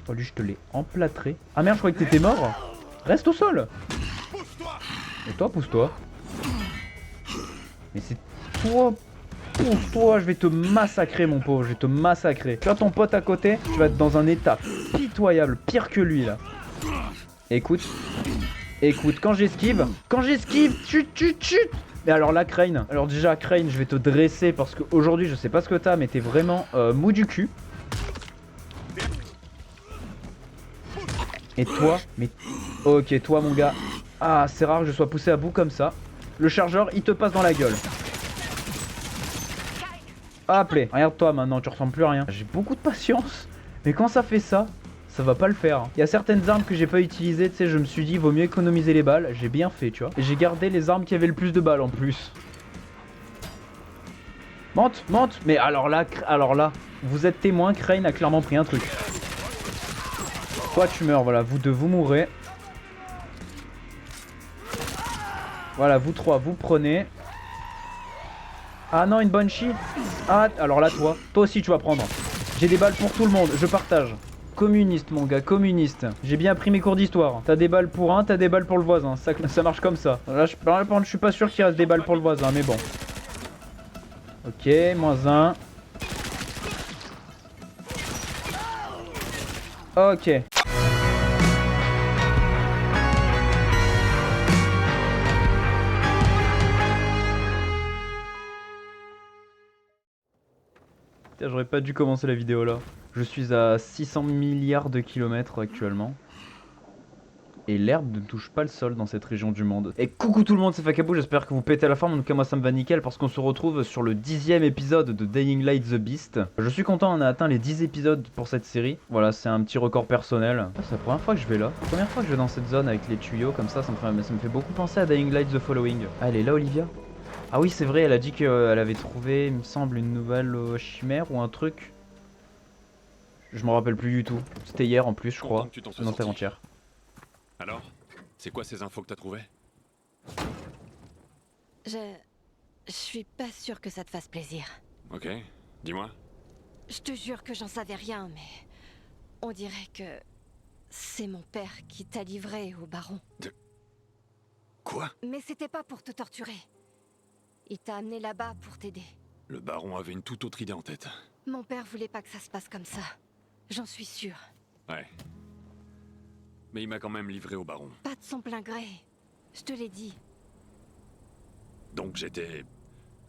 Oh lui je te l'ai emplâtré. Ah merde je croyais que t'étais mort. Reste au sol. Et toi pousse-toi. Mais c'est toi. Pousse-toi, je vais te massacrer mon pauvre, je vais te massacrer. Tu vois ton pote à côté, tu vas être dans un état pitoyable, pire que lui là. Écoute, quand j'esquive, chut. Mais alors là Crane, alors déjà Crane je vais te dresser parce qu'aujourd'hui je sais pas ce que t'as mais t'es vraiment mou du cul. Et toi, mais ok toi mon gars, ah c'est rare que je sois poussé à bout comme ça. Le chargeur il te passe dans la gueule. Appelé, regarde-toi maintenant, tu ressembles plus à rien. J'ai beaucoup de patience, mais quand ça fait ça, ça va pas le faire. Il y a certaines armes que j'ai pas utilisées, tu sais, je me suis dit, vaut mieux économiser les balles. J'ai bien fait, tu vois. Et j'ai gardé les armes qui avaient le plus de balles en plus. Monte. Mais alors là, vous êtes témoin, Crane a clairement pris un truc. Toi, tu meurs, voilà, vous deux, vous mourrez. Voilà, vous trois, vous prenez. Ah non, une Banshee. Ah, alors là, toi aussi tu vas prendre. J'ai des balles pour tout le monde, je partage. Communiste, mon gars, communiste. J'ai bien appris mes cours d'histoire. T'as des balles pour un, t'as des balles pour le voisin. Ça marche comme ça. Là, je suis pas sûr qu'il reste des balles pour le voisin, mais bon. Ok, -1. Ok. J'aurais pas dû commencer la vidéo là. Je suis à 600 milliards de kilomètres actuellement. Et l'herbe ne touche pas le sol dans cette région du monde. Et coucou tout le monde, c'est Fakabou, j'espère que vous pétez la forme. En tout cas moi ça me va nickel parce qu'on se retrouve sur le 10e épisode de Dying Light The Beast. Je suis content, on a atteint les 10 épisodes pour cette série. Voilà, c'est un petit record personnel. C'est la première fois que je vais là. La première fois que je vais dans cette zone avec les tuyaux comme ça me fait beaucoup penser à Dying Light The Following. Ah, elle est là Olivia? Ah oui c'est vrai, elle a dit qu'elle avait trouvé, il me semble, une nouvelle chimère ou un truc. Je me rappelle plus du tout. C'était hier en plus je crois. Non, c'était avant-hier. Alors, c'est quoi ces infos que t'as trouvées? Je suis pas sûre que ça te fasse plaisir. Ok, dis-moi. Je te jure que j'en savais rien, mais on dirait que c'est mon père qui t'a livré au baron. Quoi? Mais c'était pas pour te torturer. Il t'a amené là-bas pour t'aider. Le baron avait une toute autre idée en tête. Mon père voulait pas que ça se passe comme ça. J'en suis sûre. Ouais. Mais il m'a quand même livré au baron. Pas de son plein gré. Je te l'ai dit. Donc j'étais...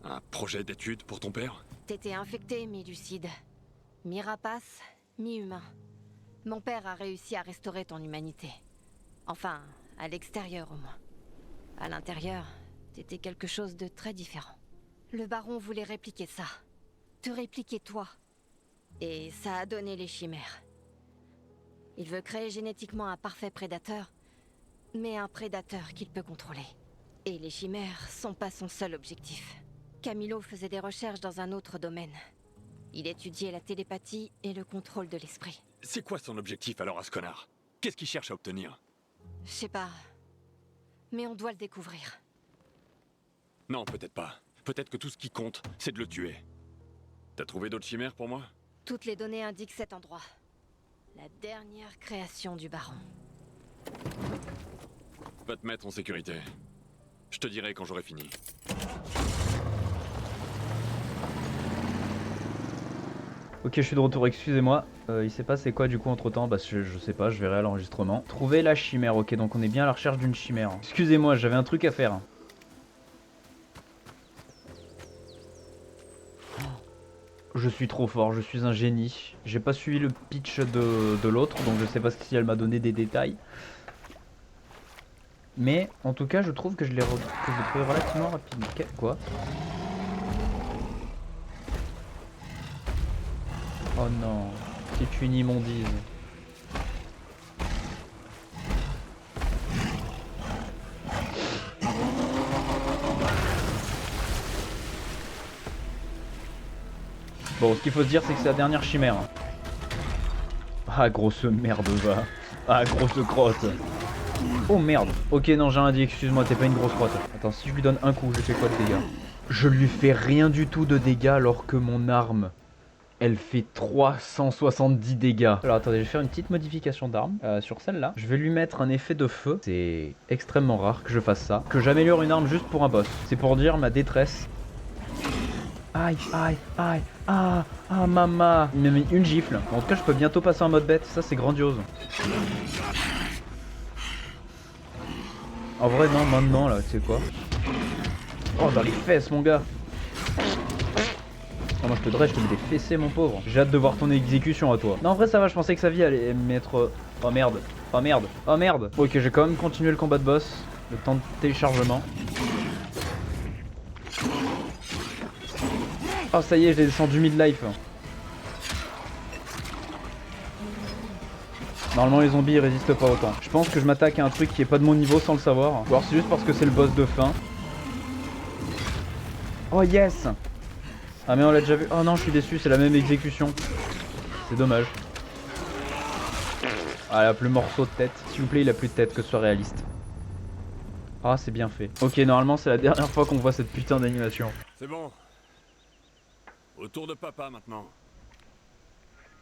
un projet d'étude pour ton père? T'étais infecté, mi-lucide. Mi-rapace, mi-humain. Mon père a réussi à restaurer ton humanité. Enfin, à l'extérieur au moins. À l'intérieur, t'étais quelque chose de très différent. Le baron voulait répliquer ça. Te répliquer toi. Et ça a donné les chimères. Il veut créer génétiquement un parfait prédateur, mais un prédateur qu'il peut contrôler. Et les chimères sont pas son seul objectif. Camilo faisait des recherches dans un autre domaine. Il étudiait la télépathie et le contrôle de l'esprit. C'est quoi son objectif alors à ce connard? Qu'est-ce qu'il cherche à obtenir? Je sais pas, mais on doit le découvrir. Non, peut-être pas. Peut-être que tout ce qui compte, c'est de le tuer. T'as trouvé d'autres chimères pour moi? Toutes les données indiquent cet endroit. La dernière création du baron. Va te mettre en sécurité. Je te dirai quand j'aurai fini. Ok, je suis de retour, excusez-moi. Il s'est passé quoi du coup entre temps? Bah je sais pas, je verrai à l'enregistrement. Trouver la chimère, ok, donc on est bien à la recherche d'une chimère. Excusez-moi, j'avais un truc à faire. Je suis trop fort, je suis un génie. J'ai pas suivi le pitch de l'autre, donc je sais pas si elle m'a donné des détails. Mais en tout cas, je trouve que je l'ai trouvé relativement rapidement. Quoi? Oh non, c'est une immondise. Bon, ce qu'il faut se dire, c'est que c'est la dernière chimère. Ah, grosse merde, va. Ah, grosse crotte. Oh merde. Ok, non, j'ai rien dit, excuse-moi, t'es pas une grosse crotte. Attends, si je lui donne un coup, je fais quoi de dégâts? Je lui fais rien du tout de dégâts alors que mon arme Elle fait 370 dégâts. Alors attendez, je vais faire une petite modification d'arme sur celle-là. Je vais lui mettre un effet de feu. C'est extrêmement rare que je fasse ça. Que j'améliore une arme juste pour un boss. C'est pour dire ma détresse. Aïe, aïe, aïe, ah, ah, mama. Il m'a mis une gifle. En tout cas, je peux bientôt passer en mode bête. Ça, c'est grandiose. En vrai, non, maintenant, là, tu sais quoi. Oh, dans les fesses, mon gars. Oh, moi, je te dirais, je te mets des fessées, mon pauvre. J'ai hâte de voir ton exécution à toi. Non, en vrai, ça va, je pensais que sa vie allait mettre... Oh, merde. Oh, merde. Oh, merde. Ok, j'ai quand même continué le combat de boss. Le temps de téléchargement. Oh, ça y est, j'ai descendu mid-life. Normalement, les zombies ils résistent pas autant. Je pense que je m'attaque à un truc qui est pas de mon niveau sans le savoir. Ou alors c'est juste parce que c'est le boss de fin. Oh yes. Ah mais on l'a déjà vu. Oh non, je suis déçu, c'est la même exécution. C'est dommage. Ah, il a plus morceau de tête. S'il vous plaît, il a plus de tête, que ce soit réaliste. Ah, c'est bien fait. Ok, normalement, c'est la dernière fois qu'on voit cette putain d'animation. C'est bon. Autour de papa maintenant.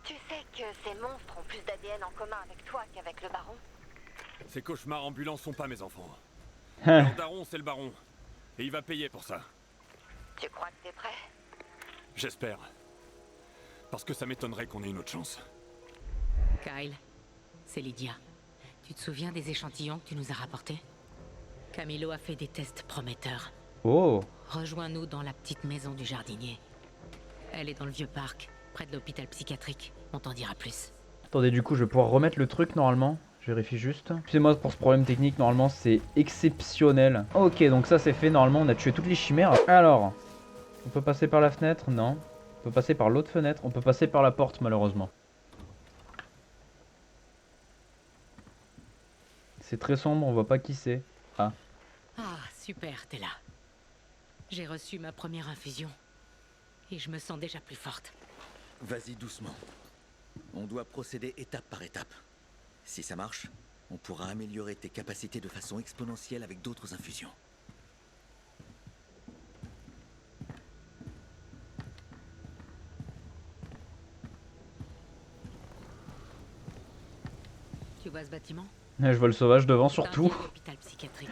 Tu sais que ces monstres ont plus d'ADN en commun avec toi qu'avec le baron? Ces cauchemars ambulants sont pas mes enfants. Leur daron, c'est le baron. Et il va payer pour ça. Tu crois que t'es prêt? J'espère. Parce que ça m'étonnerait qu'on ait une autre chance. Kyle, c'est Lydia. Tu te souviens des échantillons que tu nous as rapportés? Camilo a fait des tests prometteurs. Oh. Rejoins-nous dans la petite maison du jardinier. Elle est dans le vieux parc, près de l'hôpital psychiatrique. On t'en dira plus. Attendez, du coup, je vais pouvoir remettre le truc normalement. Je vérifie juste. Excusez-moi pour ce problème technique, normalement c'est exceptionnel. Ok, donc ça c'est fait, normalement on a tué toutes les chimères. Alors, on peut passer par la fenêtre? Non. On peut passer par l'autre fenêtre? On peut passer par la porte malheureusement. C'est très sombre, on voit pas qui c'est. Ah. Ah, super, t'es là. J'ai reçu ma première infusion. Et je me sens déjà plus forte. Vas-y doucement. On doit procéder étape par étape. Si ça marche, on pourra améliorer tes capacités de façon exponentielle avec d'autres infusions. Tu vois ce bâtiment? Je vois le sauvage devant surtout. C'est un hôpital psychiatrique.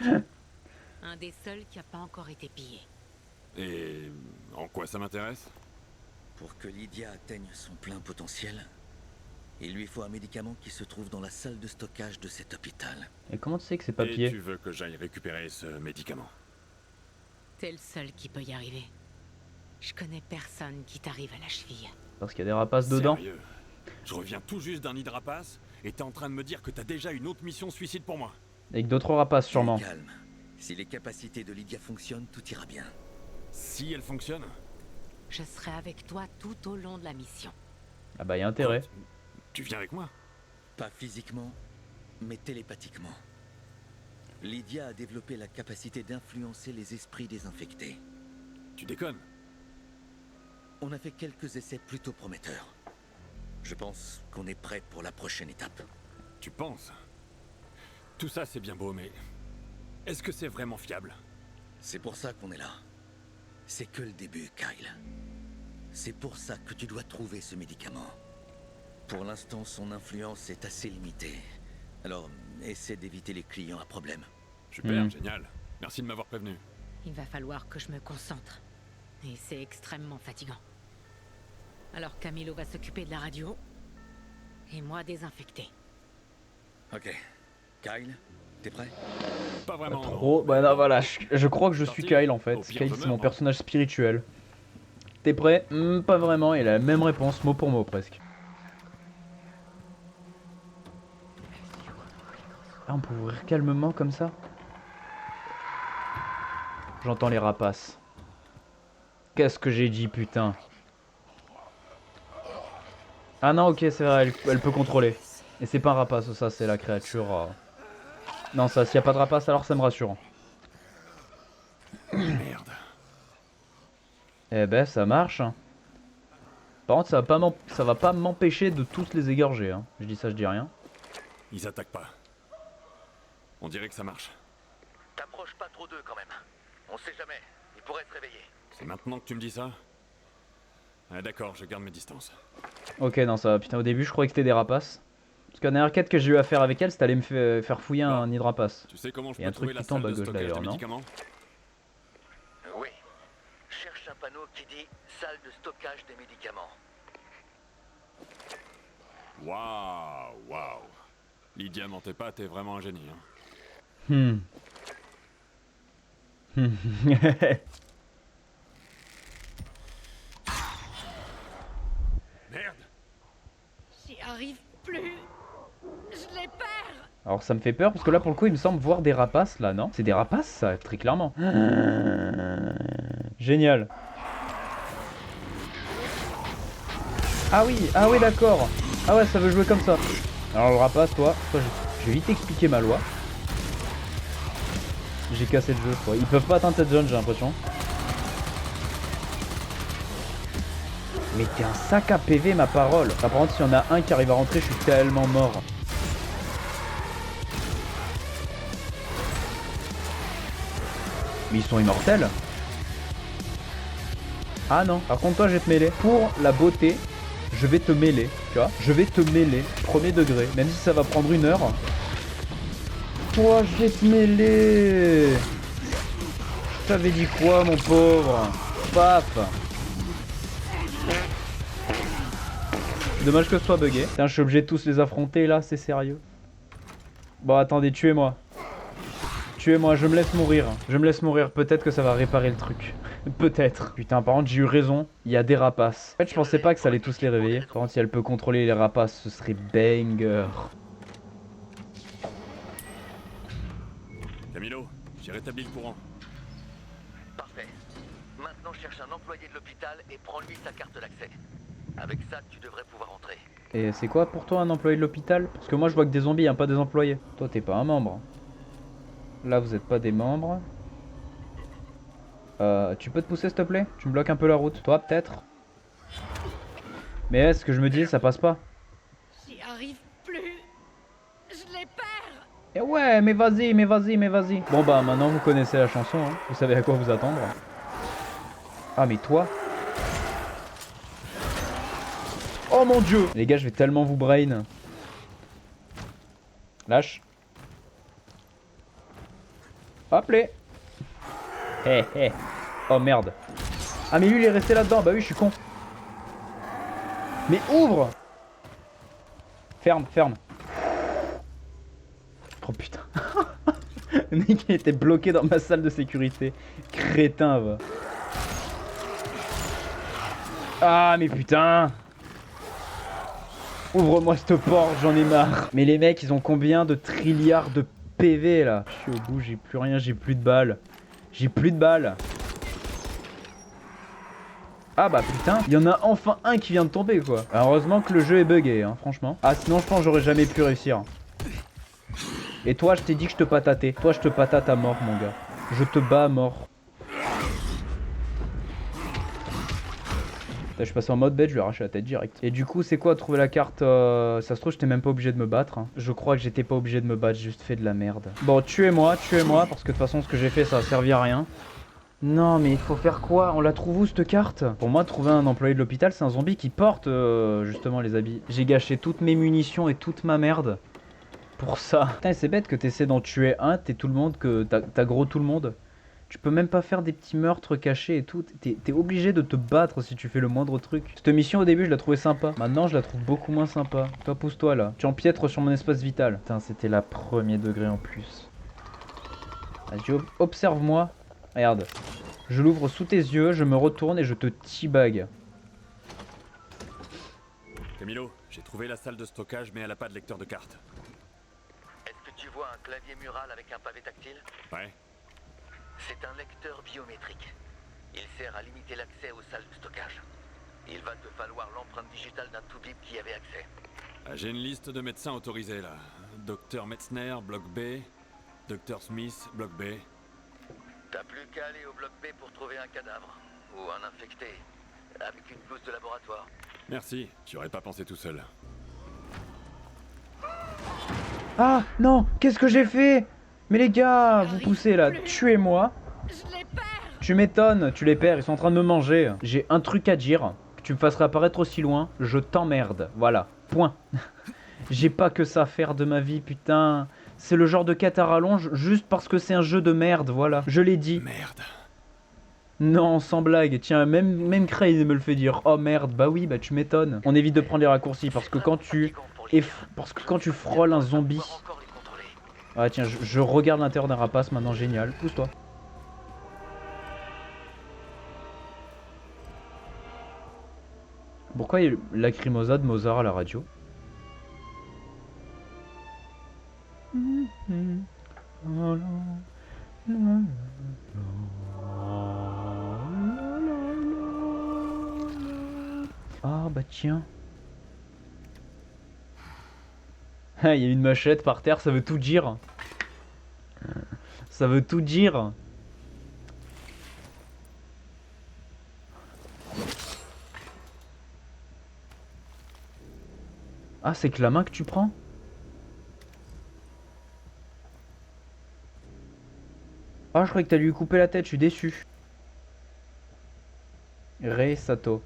Un des seuls qui a pas encore été pillé. Et en quoi ça m'intéresse? Pour que Lydia atteigne son plein potentiel, il lui faut un médicament qui se trouve dans la salle de stockage de cet hôpital. Et comment tu sais que c'est Et papier? tu veux que j'aille récupérer ce médicament? T'es le seul qui peut y arriver. Je connais personne qui t'arrive à la cheville. Parce qu'il y a des rapaces dedans. Sérieux? Je reviens tout juste d'un nid de rapaces et t'es en train de me dire que t'as déjà une autre mission suicide pour moi? Avec d'autres rapaces sûrement. Calme. Si les capacités de Lydia fonctionnent, tout ira bien. Si elle fonctionne? Je serai avec toi tout au long de la mission. Ah bah y a intérêt. Tu viens avec moi? Pas physiquement, mais télépathiquement. Lydia a développé la capacité d'influencer les esprits des infectés. Tu déconnes? On a fait quelques essais plutôt prometteurs. Je pense qu'on est prêt pour la prochaine étape. Tu penses? Tout ça c'est bien beau, mais est-ce que c'est vraiment fiable? C'est pour ça qu'on est là. C'est que le début, Kyle. C'est pour ça que tu dois trouver ce médicament. Pour l'instant, son influence est assez limitée. Alors, essaie d'éviter les clients à problème. Super, génial. Merci de m'avoir prévenu. Il va falloir que je me concentre. Et c'est extrêmement fatigant. Alors Camilo va s'occuper de la radio. Et moi désinfecter. Ok. Kyle, t'es prêt? Pas vraiment. non. Trop. Bah non, voilà, je crois que je suis Sorti. Kyle en fait. Au pire, Kyle je c'est meurs, mon moi. personnage spirituel. T'es prêt? Pas vraiment, il a la même réponse, mot pour mot presque. Ah, on peut ouvrir calmement comme ça? J'entends les rapaces. Qu'est-ce que j'ai dit, putain? Ah non, ok, c'est vrai, elle peut contrôler. Et c'est pas un rapace, ça, c'est la créature. Non, ça, s'il y a pas de rapace, alors ça me rassure. Merde. Eh ben, ça marche. Par contre, ça va pas m'empêcher de tous les égorger. Hein. Je dis ça, je dis rien. Ils attaquent pas. On dirait que ça marche. T'approches pas trop d'eux quand même. On sait jamais. Ils pourraient se réveiller. C'est maintenant que tu me dis ça? Ah, d'accord, je garde mes distances. Ok, non, ça va. Putain, au début, je croyais que c'était des rapaces. Parce que la dernière quête que j'ai eu à faire avec elle, c'était aller me faire fouiller un nid de rapace. Tu sais comment je Il y a peux un truc trouver la qui tombe salle à de gauche stockage d'ailleurs, de non? médicaments? Oui. Cherche un panneau qui dit salle de stockage des médicaments. Waouh. Lydia mentait pas, t'es vraiment un génie, hein. Merde! J'y arrive plus. Je les perds. Alors ça me fait peur parce que là pour le coup il me semble voir des rapaces là, non? C'est des rapaces ça, très clairement. Génial. Ah oui d'accord. Ah ouais ça veut jouer comme ça. Alors le rapace toi je vais vite expliquer ma loi. J'ai cassé le jeu quoi. Ils peuvent pas atteindre cette zone j'ai l'impression. Mais t'es un sac à PV ma parole. Par contre s'il y en a un qui arrive à rentrer je suis tellement mort. Mais ils sont immortels. Ah non, par contre toi je vais te mêler. Pour la beauté, je vais te mêler. Tu vois, je vais te mêler. Premier degré. Même si ça va prendre 1 heure. Toi je vais te mêler. Je t'avais dit quoi mon pauvre? Paf. Dommage que ce soit bugué. Putain je suis obligé de tous les affronter là, c'est sérieux. Bon attendez, tuez-moi. Tuez-moi, je me laisse mourir. Je me laisse mourir, peut-être que ça va réparer le truc. Peut-être. Putain, par contre, j'ai eu raison. Il y a des rapaces. En fait, je pensais pas que ça allait tous les réveiller. Par contre, si elle peut contrôler les rapaces, ce serait banger. Camilo, j'ai rétabli le courant. Parfait. Maintenant, cherche un employé de l'hôpital et prends-lui sa carte d'accès. Avec ça, tu devrais pouvoir entrer. Et c'est quoi pour toi un employé de l'hôpital? Parce que moi, je vois que des zombies, hein, pas des employés. Toi, t'es pas un membre. Là, vous êtes pas des membres. Tu peux te pousser, s'il te plaît? Tu me bloques un peu la route. Toi, peut-être? Mais ce que je me dis, ça passe pas. J'y arrive plus. Je les perds. Et ouais, mais vas-y, mais vas-y, mais vas-y. Bon, bah, maintenant, vous connaissez la chanson, hein. Vous savez à quoi vous attendre. Ah, mais toi? Oh mon dieu! Les gars, je vais tellement vous brain. Lâche. Hop les. Hé hé. Oh merde. Ah mais lui il est resté là-dedans. Bah oui je suis con. Mais ouvre. Ferme, ferme. Oh putain. Le mec il était bloqué dans ma salle de sécurité. Crétin va. Ah mais putain. Ouvre-moi cette porte, j'en ai marre. Mais les mecs ils ont combien de trilliards de PV là? Je suis au bout, j'ai plus rien, j'ai plus de balles. J'ai plus de balles. Ah bah putain, il y en a enfin un qui vient de tomber quoi. Heureusement que le jeu est buggé hein, franchement. Ah sinon je pense que j'aurais jamais pu réussir. Et toi je t'ai dit que je te patatais. Toi je te patate à mort mon gars. Je te bats à mort. Je suis passé en mode bête, je lui ai arraché la tête direct. Et du coup, c'est quoi trouver la carte Ça se trouve, j'étais même pas obligé de me battre. Hein. Je crois que j'étais pas obligé de me battre, j'ai juste fait de la merde. Bon, tuez-moi, parce que de toute façon, ce que j'ai fait, ça a servi à rien. Non, mais il faut faire quoi? On la trouve où cette carte? Pour moi, trouver un employé de l'hôpital, c'est un zombie qui porte justement les habits. J'ai gâché toutes mes munitions et toute ma merde pour ça. Putain, c'est bête que t'essaies d'en tuer un, t'es tout le monde, que t'as gros tout le monde. Tu peux même pas faire des petits meurtres cachés et tout. T'es obligé de te battre si tu fais le moindre truc. Cette mission au début je la trouvais sympa. Maintenant je la trouve beaucoup moins sympa. Toi pousse-toi là. Tu empiètres sur mon espace vital. Putain c'était la premier degré en plus. Vas-y observe-moi. Regarde. Je l'ouvre sous tes yeux, je me retourne et je te teabag. Camilo, j'ai trouvé la salle de stockage mais elle a pas de lecteur de carte. Est-ce que tu vois un clavier mural avec un pavé tactile? Ouais. C'est un lecteur biométrique. Il sert à limiter l'accès aux salles de stockage. Il va te falloir l'empreinte digitale d'un toubib qui y avait accès. Ah, j'ai une liste de médecins autorisés là. Docteur Metzner, bloc B. Docteur Smith, bloc B. T'as plus qu'à aller au bloc B pour trouver un cadavre. Ou un infecté. Avec une blouse de laboratoire. Merci, j'y aurais pas pensé tout seul. Ah non, qu'est-ce que j'ai fait? Mais les gars, vous poussez là, tuez-moi. Je les perds. Tu m'étonnes, tu les perds, ils sont en train de me manger. J'ai un truc à dire. tu me fasses réapparaître aussi loin, je t'emmerde. Voilà, point. J'ai pas que ça à faire de ma vie, putain. C'est le genre de quête à rallonge juste parce que c'est un jeu de merde, voilà. Je l'ai dit. Merde. Non, sans blague. Tiens, même Crazy me le fait dire. Oh merde, bah oui, bah tu m'étonnes. On évite de prendre les raccourcis parce que quand tu frôles un zombie... Ah tiens, je regarde l'intérieur d'un rapace maintenant, génial. Pousse-toi. Pourquoi il y a Lacrimosa de Mozart à la radio? Ah bah tiens. Ah, il y a une machette par terre, ça veut tout dire. Ça veut tout dire. Ah, c'est que la main que tu prends? Ah, je croyais que t'allais lui couper la tête, je suis déçu. Rei Sato.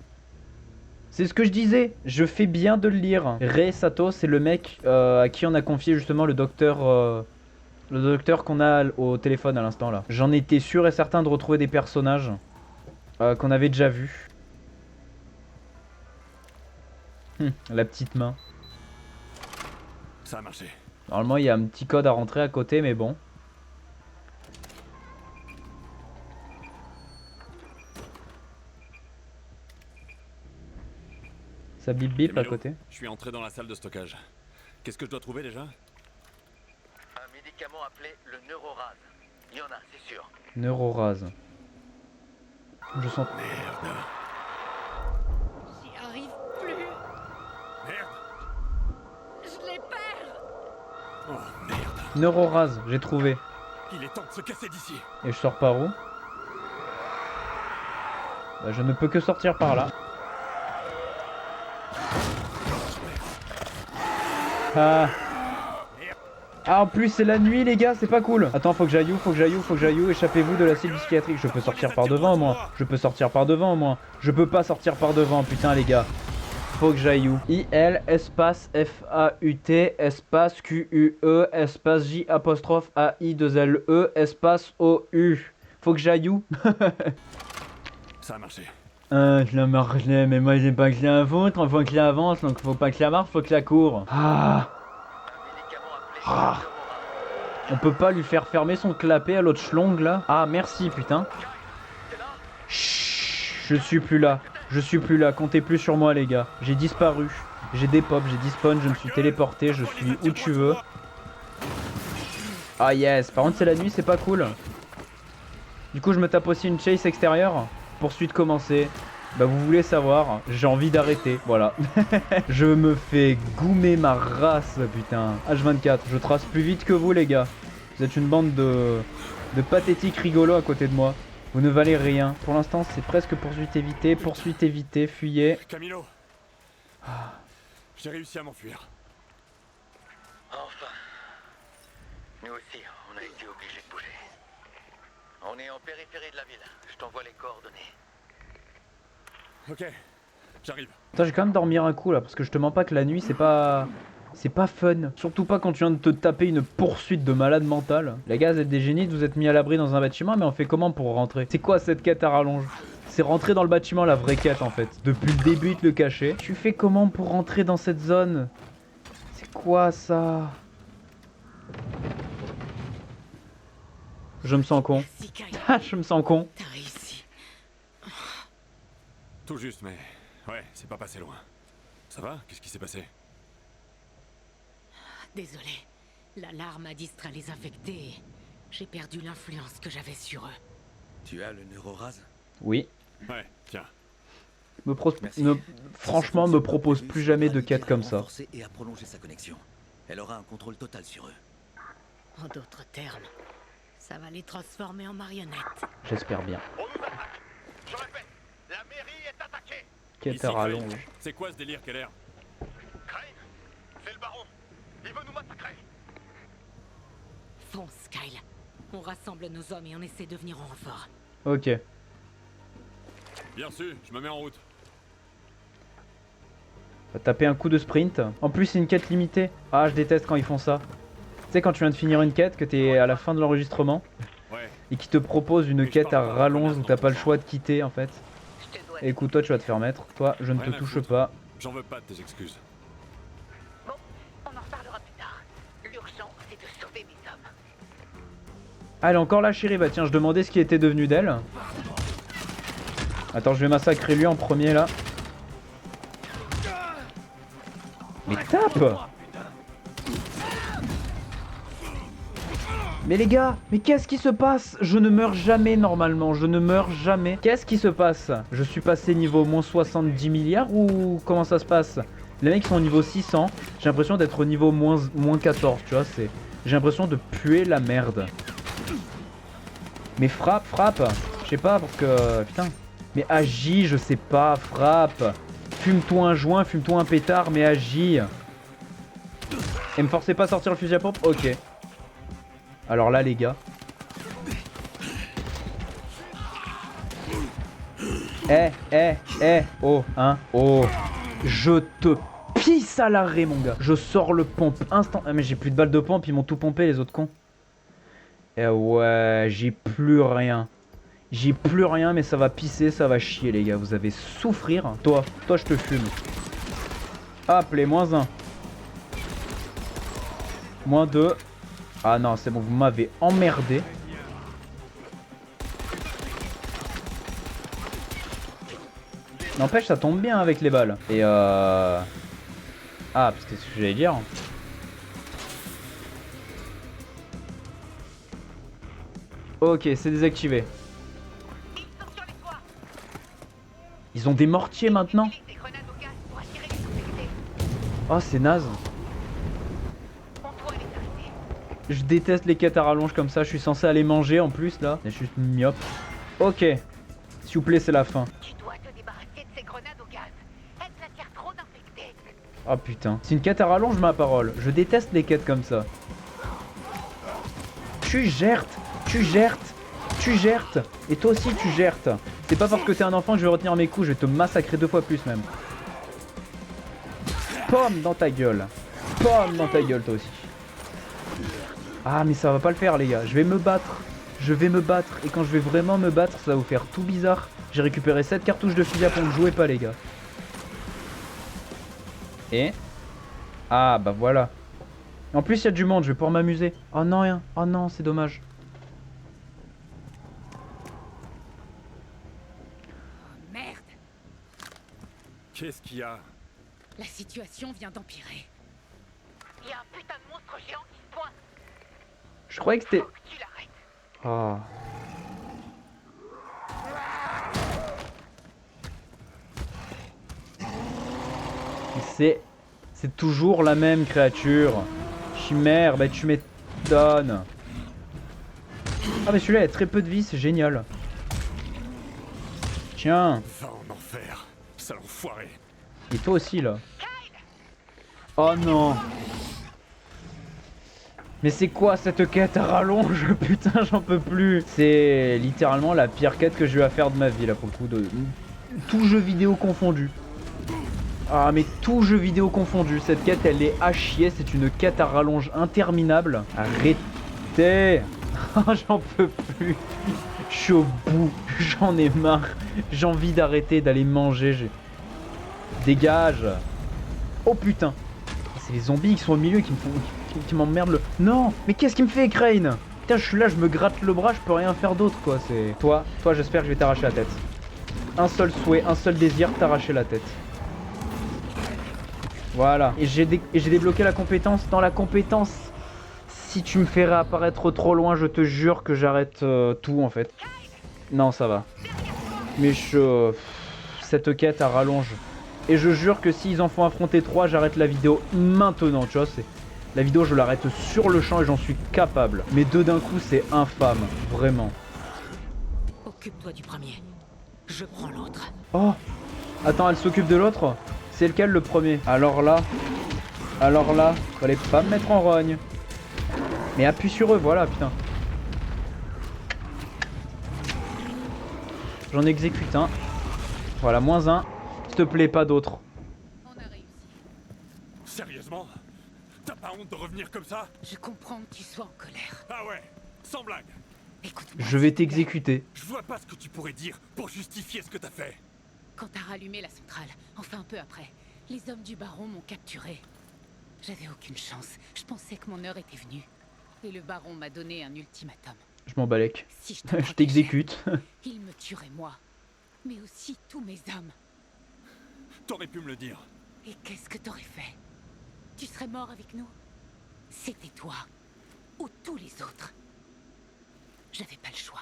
C'est ce que je disais, je fais bien de le lire. Rei Sato, c'est le mec à qui on a confié justement le docteur qu'on a au téléphone à l'instant là. J'en étais sûr et certain de retrouver des personnages qu'on avait déjà vus. La petite main. Ça a marché. Normalement, il y a un petit code à rentrer à côté, mais bon. Ça bip bip à Camilo, côté. Je suis entré dans la salle de stockage. Qu'est-ce que je dois trouver déjà? Un médicament appelé le Neurorase. Il y en a, c'est sûr. Neurorase. Je sens... Merde. J'y arrive plus. Merde. Je les perds. Oh merde. Neurorase, j'ai trouvé. Il est temps de se casser d'ici. Et je sors par où? Bah, je ne peux que sortir par là. Ah. Ah, en plus c'est la nuit les gars, c'est pas cool. Attends, faut que j'aille où, échappez-vous de la cellule psychiatrique. Je peux sortir par devant au moins. Je peux sortir par devant au moins. Je peux pas sortir par devant, putain les gars. Faut que j'aille où? IL espace FAUT espace QUE espace J apostrophe AI 2 LE espace OU. Faut que j'aille où? Ça a marché. Je la marche, mais moi j'ai pas que la vôtre, faut que la avance, donc faut pas que la marche, faut que la court. Ah. Un médicament appelé Ah. Neurorase. On peut pas lui faire fermer son clapet à l'autre schlong là? Ah merci putain. Chut, je suis plus là. Je suis plus là, comptez plus sur moi les gars. J'ai disparu. J'ai des pop, j'ai dispawn, je me suis téléporté, je suis où tu veux. Ah yes, par contre c'est la nuit, c'est pas cool. Du coup je me tape aussi une chase extérieure. Poursuite commencée. Bah vous voulez savoir, j'ai envie d'arrêter, voilà. Je me fais goumer ma race, putain. H24, je trace plus vite que vous les gars. Vous êtes une bande de pathétiques rigolos à côté de moi. Vous ne valez rien. Pour l'instant c'est presque poursuite évitée, fuyez. Camilo. J'ai réussi à m'enfuir. Enfin. Nous aussi, on a été obligés de bouger. On est en périphérie de la ville. Je t'envoie les coordonnées. Ok, j'arrive. Putain, j'ai quand même dormir un coup là, parce que je te mens pas que la nuit c'est pas... C'est pas fun. Surtout pas quand tu viens de te taper une poursuite de malade mental. Les gars, vous êtes des génies, vous êtes mis à l'abri dans un bâtiment, mais on fait comment pour rentrer? C'est quoi cette quête à rallonge? C'est rentrer dans le bâtiment, la vraie quête en fait. Depuis le début, il te le cachait. Tu fais comment pour rentrer dans cette zone? C'est quoi ça? Je me sens con. Merci, Kyle. Ah, je me sens con. T'as réussi. Tout juste, mais... Ouais, c'est pas passé loin. Ça va? Qu'est-ce qui s'est passé? Désolé. L'alarme a distrait les infectés. J'ai perdu l'influence que j'avais sur eux. Tu as le Neurorase? Oui. Ouais, tiens. Merci. Franchement, me propose plus jamais de quête comme ça. Et à prolonger sa connexion. Elle aura un contrôle total sur eux. En d'autres termes, ça va les transformer en marionnettes. J'espère bien. On nous attaque. Je répète, la mairie est attaquée. Quête Ici, à Crane. rallonge. C'est quoi ce délire, Keller? Crane, c'est le baron. Il veut nous massacrer. Fonce, Kyle. On rassemble nos hommes et on essaie de venir en renfort. Ok. Bien sûr, je me mets en route. Va taper un coup de sprint. En plus, c'est une quête limitée. Ah, je déteste quand ils font ça. Tu sais, quand tu viens de finir une quête, que t'es à la fin de l'enregistrement, Ouais. et qui te propose une quête à rallonge où t'as pas le choix de quitter en fait. Écoute, toi, tu vas te faire mettre. Toi, je ne te Rien à touche foutre. pas. J'en veux pas de tes excuses. Bon, on en reparlera plus tard. L'urgent, c'est de sauver mes hommes. Ah, elle est encore là, chérie. Bah tiens, je demandais ce qui était devenu d'elle. Attends, je vais massacrer lui en premier là. Mais tape! Mais les gars, mais qu'est-ce qui se passe? Je ne meurs jamais normalement, je ne meurs jamais. Qu'est-ce qui se passe? Je suis passé niveau moins 70 milliards ou comment ça se passe? Les mecs sont au niveau 600, j'ai l'impression d'être au niveau moins 14, tu vois, c'est... J'ai l'impression de puer la merde. Mais frappe, je sais pas parce que... Putain. Mais agis, je sais pas, frappe. Fume-toi un joint, fume-toi un pétard, mais agis. Et me forcez pas à sortir le fusil à pompe? Ok. Alors là les gars. Oh, hein, oh. Je te pisse à l'arrêt mon gars. Je sors le pompe instant. Ah mais j'ai plus de balles de pompe, ils m'ont tout pompé les autres cons. Eh ouais, j'ai plus rien. J'ai plus rien mais ça va pisser, ça va chier les gars. Vous allez souffrir. Toi je te fume. Hop les moins 1. Moins 2. Ah non, c'est bon, vous m'avez emmerdé. N'empêche, ça tombe bien avec les balles. Et Ah, parce que c'est ce que j'allais dire. Ok, c'est désactivé. Ils sont sur les toits. Ils ont des mortiers maintenant. Utilisez des grenades au gaz pour attirer les infectés. Oh, c'est naze. On doit les arrêter. Je déteste les quêtes à rallonge comme ça. Je suis censé aller manger en plus là. C'est juste myope. Ok. S'il vous plaît, c'est la fin. Tu dois te débarrasser de ces grenades au gaz. Elles attirent trop d'infectés. Oh putain. C'est une quête à rallonge ma parole. Je déteste les quêtes comme ça. Tu gères. Et toi aussi tu gères. C'est pas parce que t'es un enfant que je vais retenir mes coups. Je vais te massacrer 2 fois plus même. Pomme dans ta gueule. Pomme dans ta gueule toi aussi. Ah mais ça va pas le faire les gars. Je vais me battre. Et quand je vais vraiment me battre, ça va vous faire tout bizarre. J'ai récupéré 7 cartouches de fusil à pompe. Jouez pas les gars. Et... Ah bah voilà. En plus il y a du monde, je vais pouvoir m'amuser. Oh non rien. Oh non c'est dommage. Merde, Qu'est-ce qu'il y a? la situation vient d'empirer. Il y a un putain de monstre géant qui se pointe. Je croyais que c'était... Faut que tu l'arrêtes. Oh. C'est toujours la même créature. Chimère, bah tu m'étonnes. Ah mais celui-là il a très peu de vie, c'est génial. Tiens. Va en enfer, sale enfoiré. Et toi aussi là. Oh non. Mais c'est quoi cette quête à rallonge? Putain j'en peux plus. C'est littéralement la pire quête que je vais faire de ma vie là pour le coup. De tout jeu vidéo confondu. Ah mais tout jeu vidéo confondu. Cette quête elle est à chier. C'est une quête à rallonge interminable. Arrêtez. J'en peux plus. Je suis au bout. J'en ai marre. J'ai envie d'arrêter d'aller manger. Dégage. Oh putain. C'est les zombies qui sont au milieu qui m'emmerdent le... Non. Mais qu'est-ce qui me fait Crane? Putain je suis là, je me gratte le bras, je peux rien faire d'autre quoi. C'est... Toi j'espère que je vais t'arracher la tête. Un seul souhait, un seul désir, t'arracher la tête. Voilà. Et j'ai débloqué la compétence. Dans la compétence, si tu me fais réapparaître trop loin, je te jure que j'arrête tout en fait. Non, ça va. Mais cette quête à rallonge. Et je jure que s'ils en font affronter 3, j'arrête la vidéo maintenant. Tu vois, c'est... La vidéo, je l'arrête sur le champ et j'en suis capable. Mais 2 d'un coup, c'est infâme. Vraiment. Occupe-toi du premier. Je prends l'autre. Oh. Attends, elle s'occupe de l'autre? C'est lequel le premier? Alors là, fallait pas me mettre en rogne. Mais appuie sur eux, voilà, putain. J'en exécute un. Voilà, moins 1. S'il te plaît, pas d'autres. On a réussi. Sérieusement? T'as pas honte de revenir comme ça? Je comprends que tu sois en colère. Ah ouais, sans blague. Écoute-moi. Je vais s'il te plaît. t'exécuter. Je vois pas ce que tu pourrais dire pour justifier ce que t'as fait. Quand t'as rallumé la centrale, enfin un peu après, les hommes du baron m'ont capturé. J'avais aucune chance. Je pensais que mon heure était venue. Et le baron m'a donné un ultimatum. Je m'en balèque. Si je te Je protégeais, t'exécute. il me tuerait moi. Mais aussi tous mes hommes. T'aurais pu me le dire. Et qu'est-ce que t'aurais fait? Tu serais mort avec nous? C'était toi. Ou tous les autres. J'avais pas le choix.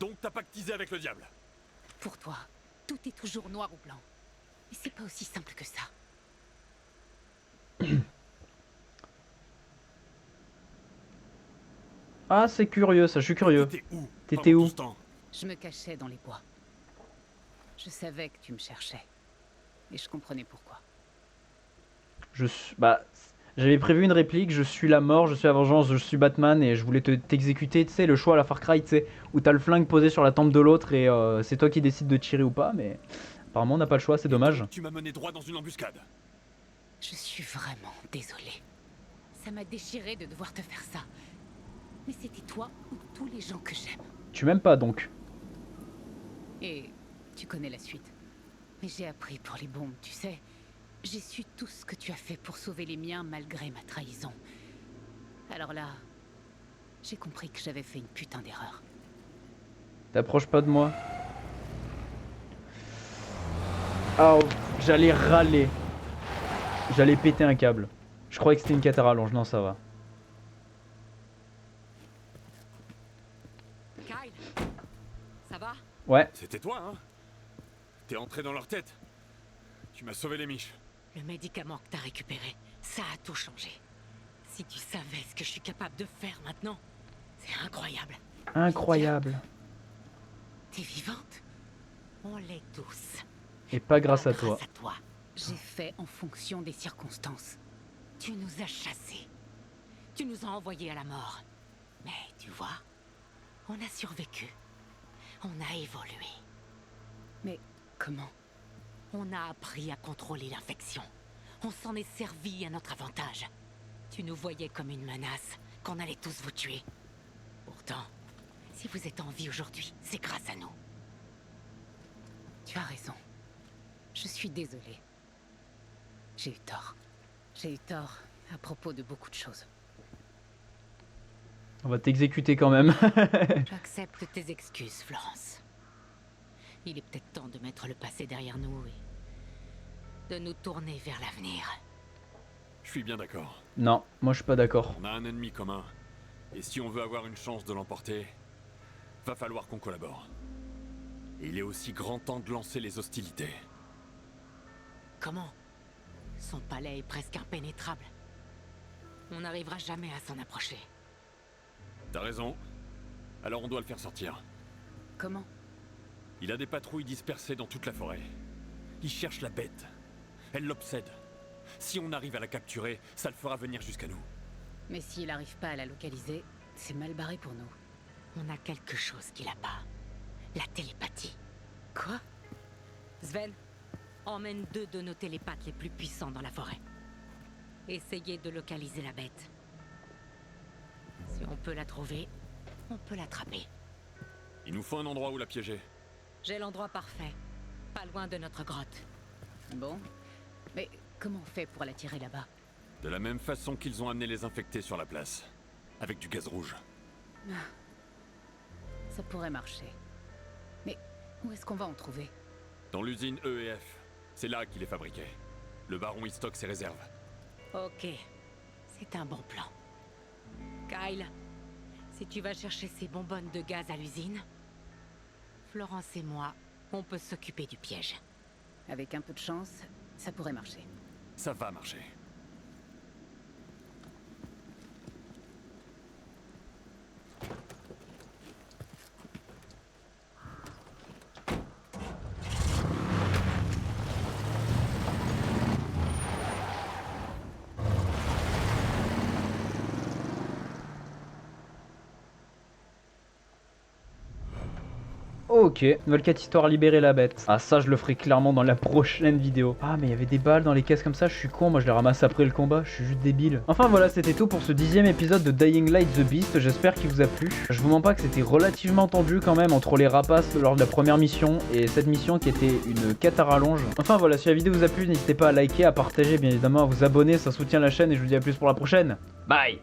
Donc t'as pactisé avec le diable. Pour toi, tout est toujours noir ou blanc. Mais c'est pas aussi simple que ça. Ah, c'est curieux ça, je suis curieux. T'étais où? T'étais pendant où? tout ce temps? Je me cachais dans les bois. Je savais que tu me cherchais. Et je comprenais pourquoi. Bah, j'avais prévu une réplique, je suis la mort, je suis la vengeance, je suis Batman et je voulais t'exécuter, tu sais, le choix à la Far Cry, tu sais, où t'as le flingue posé sur la tempe de l'autre et c'est toi qui décides de tirer ou pas, mais apparemment on n'a pas le choix, c'est dommage. Donc, tu m'as mené droit dans une embuscade. Je suis vraiment désolée. Ça m'a déchiré de devoir te faire ça. Mais c'était toi ou tous les gens que j'aime. Tu m'aimes pas donc? Et tu connais la suite. Mais j'ai appris pour les bombes, tu sais. J'ai su tout ce que tu as fait pour sauver les miens malgré ma trahison. Alors là, j'ai compris que j'avais fait une putain d'erreur. T'approches pas de moi. Oh, j'allais râler. J'allais péter un câble. Je croyais que c'était une quête à rallonge, non ça va. Kyle, ça va? Ouais, C'était toi, hein? T'es entré dans leur tête. Tu m'as sauvé les miches. Le médicament que t'as récupéré, ça a tout changé. Si tu savais ce que je suis capable de faire maintenant, c'est incroyable. incroyable. T'es vivante? On l'est tous. Et pas grâce Pas à toi. Grâce à toi. J'ai fait en fonction des circonstances. Tu nous as chassés. Tu nous as envoyés à la mort. Mais tu vois, on a survécu. On a évolué. Mais comment? On a appris à contrôler l'infection. On s'en est servi à notre avantage. Tu nous voyais comme une menace, qu'on allait tous vous tuer. Pourtant, si vous êtes en vie aujourd'hui, c'est grâce à nous. Tu as raison. Je suis désolée. J'ai eu tort. J'ai eu tort à propos de beaucoup de choses. On va t'exécuter quand même. J'accepte tes excuses, Florence. Il est peut-être temps de mettre le passé derrière nous et de nous tourner vers l'avenir. Je suis bien d'accord. Non, moi je suis pas d'accord. On a un ennemi commun. Et si on veut avoir une chance de l'emporter, va falloir qu'on collabore. Et il est aussi grand temps de lancer les hostilités. Comment? Son palais est presque impénétrable. On n'arrivera jamais à s'en approcher. T'as raison. Alors on doit le faire sortir. Comment? Il a des patrouilles dispersées dans toute la forêt. Il cherche la bête. Elle l'obsède. Si on arrive à la capturer, ça le fera venir jusqu'à nous. Mais s'il n'arrive pas à la localiser, c'est mal barré pour nous. On a quelque chose qu'il a pas. La télépathie. Quoi? Sven, emmène 2 de nos télépathes les plus puissants dans la forêt. Essayez de localiser la bête. Si on peut la trouver, on peut l'attraper. Il nous faut un endroit où la piéger. J'ai l'endroit parfait. Pas loin de notre grotte. Bon. Mais comment on fait pour l'attirer là-bas? De la même façon qu'ils ont amené les infectés sur la place. Avec du gaz rouge. Ça pourrait marcher. Mais où est-ce qu'on va en trouver? Dans l'usine EEF. C'est là qu'il est fabriqué. Le baron y stocke ses réserves. Ok. C'est un bon plan. Kyle, si tu vas chercher ces bonbonnes de gaz à l'usine, Florence et moi, on peut s'occuper du piège. Avec un peu de chance, ça pourrait marcher. Ça va marcher. Ok, nouvelle quête histoire libérer la bête. Ah ça je le ferai clairement dans la prochaine vidéo. Ah mais il y avait des balles dans les caisses comme ça, je suis con, moi je les ramasse après le combat, je suis juste débile. Enfin voilà, c'était tout pour ce 10e épisode de Dying Light The Beast, j'espère qu'il vous a plu. Je vous mens pas que c'était relativement tendu quand même entre les rapaces lors de la première mission et cette mission qui était une quête à rallonge. Enfin voilà, si la vidéo vous a plu, n'hésitez pas à liker, à partager, bien évidemment à vous abonner, ça soutient la chaîne et je vous dis à plus pour la prochaine. Bye.